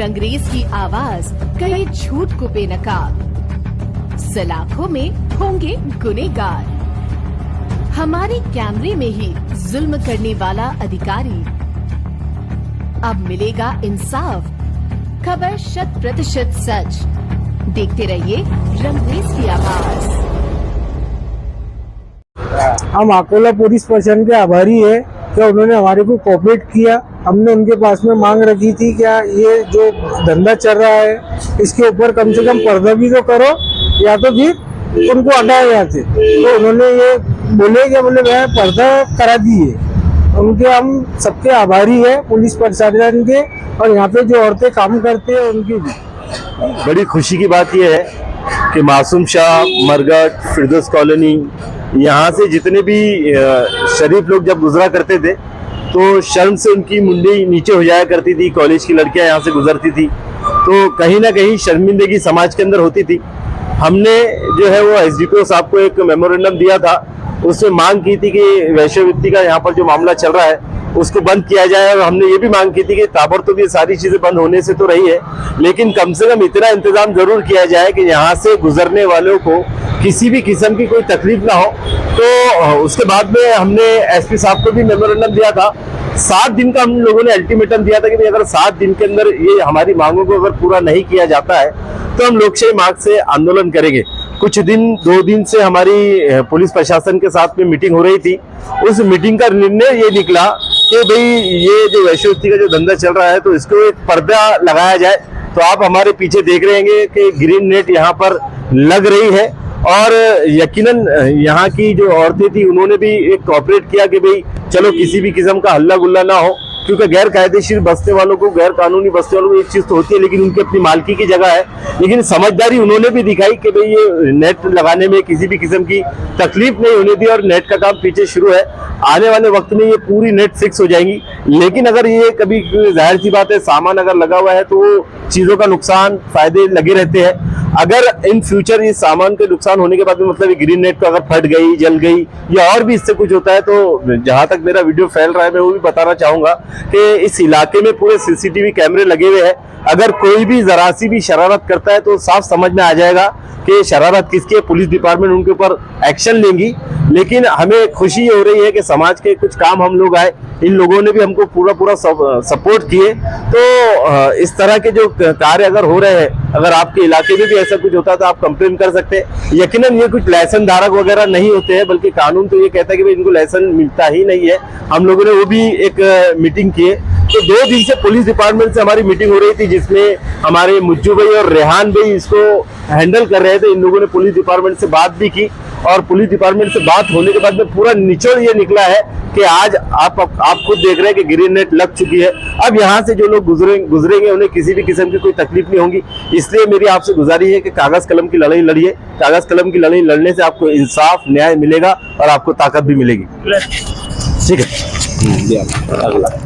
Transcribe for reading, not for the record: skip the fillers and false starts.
रंगरेज की आवाज कहे झूठ को बेनकाब, सलाखों में होंगे गुनेगार। हमारे कैमरे में ही जुल्म करने वाला अधिकारी, अब मिलेगा इंसाफ, खबर 100% सच। देखते रहिए रंगरेज की आवाज। हम अकोला पुलिस प्रशासन के आभारी है कि उन्होंने हमारे को कोऑपरेट किया। हमने उनके पास में मांग रखी थी क्या ये जो धंधा चल रहा है इसके ऊपर कम से कम पर्दा भी तो करो या तो फिर उनको हटाया यहाँ से। तो उन्होंने ये बोले मैं पर्दा करा दिए। उनके हम सबके आभारी है, पुलिस प्रशासन के, और यहाँ पे जो औरतें काम करते हैं उनकी भी। बड़ी खुशी की बात यह है कि मासूम शाह, मरघट, फिरदौस कॉलोनी, यहाँ से जितने भी शरीफ लोग जब गुजरा करते थे तो शर्म से उनकी मुंडी नीचे हो जाया करती थी। कॉलेज की लड़कियां यहाँ से गुजरती थी तो कहीं ना कहीं शर्मिंदगी समाज के अंदर होती थी। हमने जो है वो एसडीपीओ साहब को एक मेमोरेंडम दिया था, उसमें मांग की थी कि वैश्यवृत्ति का यहाँ पर जो मामला चल रहा है उसको बंद किया जाए। और हमने ये भी मांग की थी कि ताबड़तोड़ ये सारी चीजें बंद होने से तो रही है, लेकिन कम से कम इतना इंतजाम जरूर किया जाए कि यहाँ से गुजरने वालों को किसी भी किस्म की कोई तकलीफ ना हो। तो उसके बाद में हमने एसपी साहब को भी मेमोरेंडम दिया था। 7 दिन का हम लोगों ने अल्टीमेटम दिया था कि भाई अगर 7 दिन के अंदर ये हमारी मांगों को अगर पूरा नहीं किया जाता है तो हम लोकशाही मार्ग से आंदोलन करेंगे। कुछ दिन 2 दिन से हमारी पुलिस प्रशासन के साथ में मीटिंग हो रही थी। उस मीटिंग का निर्णय ये निकला कि भाई ये जो वैश्यवृत्ति का जो धंधा चल रहा है तो इसको एक पर्दा लगाया जाए। तो आप हमारे पीछे देख रहे हैं कि ग्रीन नेट यहाँ पर लग रही है और यकीनन यहाँ की जो औरतें थी उन्होंने भी एक कोऑपरेट किया कि भाई चलो किसी भी किस्म का हल्ला गुल्ला ना हो, क्योंकि गैर कायदेशीर बसने वालों को, गैर कानूनी बसने वालों को एक चीज तो होती है लेकिन उनकी अपनी मालकी की जगह है। लेकिन समझदारी उन्होंने भी दिखाई कि भाई ये नेट लगाने में किसी भी किस्म की तकलीफ नहीं होने दी और नेट का काम पीछे शुरू है। आने वाले वक्त में ये पूरी नेट फिक्स हो जाएंगी। लेकिन अगर ये कभी जाहिर सी बात है सामान अगर लगा हुआ है तो चीजों का नुकसान फायदे लगे रहते हैं। अगर इन फ्यूचर इस सामान के नुकसान होने के बाद में मतलब ग्रीन नेट को अगर फट गई, जल गई या और भी इससे कुछ होता है तो जहां तक मेरा वीडियो फैल रहा है मैं वो भी बताना चाहूंगा कि इस इलाके में पूरे सीसीटीवी कैमरे लगे हुए हैं। अगर कोई भी जरा सी भी शरारत करता है तो साफ समझ में आ जाएगा कि शरारत किसकी है। पुलिस डिपार्टमेंट उनके ऊपर एक्शन लेंगी। लेकिन हमें खुशी हो रही है कि समाज के कुछ काम हम लोग आए, इन लोगों ने भी हमको पूरा सपोर्ट किए। तो इस तरह के जो कार्य अगर हो रहे हैं, अगर आपके इलाके में भी ऐसा कुछ होता है तो आप कंप्लेन कर सकते हैं। यकीनन ये कुछ लाइसेंस धारक वगैरह नहीं होते हैं, बल्कि कानून तो ये कहता है कि भाई इनको लाइसेंस मिलता ही नहीं है। हम लोगों ने वो भी एक मीटिंग की है। तो 2 दिन से पुलिस डिपार्टमेंट से हमारी मीटिंग हो रही थी जिसमें हमारे मुज्जू भाई और रेहान भाई इसको हैंडल कर रहे थे। इन लोगों ने पुलिस डिपार्टमेंट से बात भी की और पुलिस डिपार्टमेंट से बात होने के बाद में पूरा निचोड़ ये निकला है कि आज आप खुद देख रहे हैं कि ग्रीन नेट लग चुकी है। अब यहाँ से जो लोग गुजरेंगे उन्हें किसी भी किस्म की कोई तकलीफ नहीं होगी। इसलिए मेरी आपसे गुजारिश है कि कागज कलम की लड़ाई लड़िए। कागज कलम की लड़ाई लड़ने से आपको इंसाफ, न्याय मिलेगा और आपको ताकत भी मिलेगी। ठीक है, अगला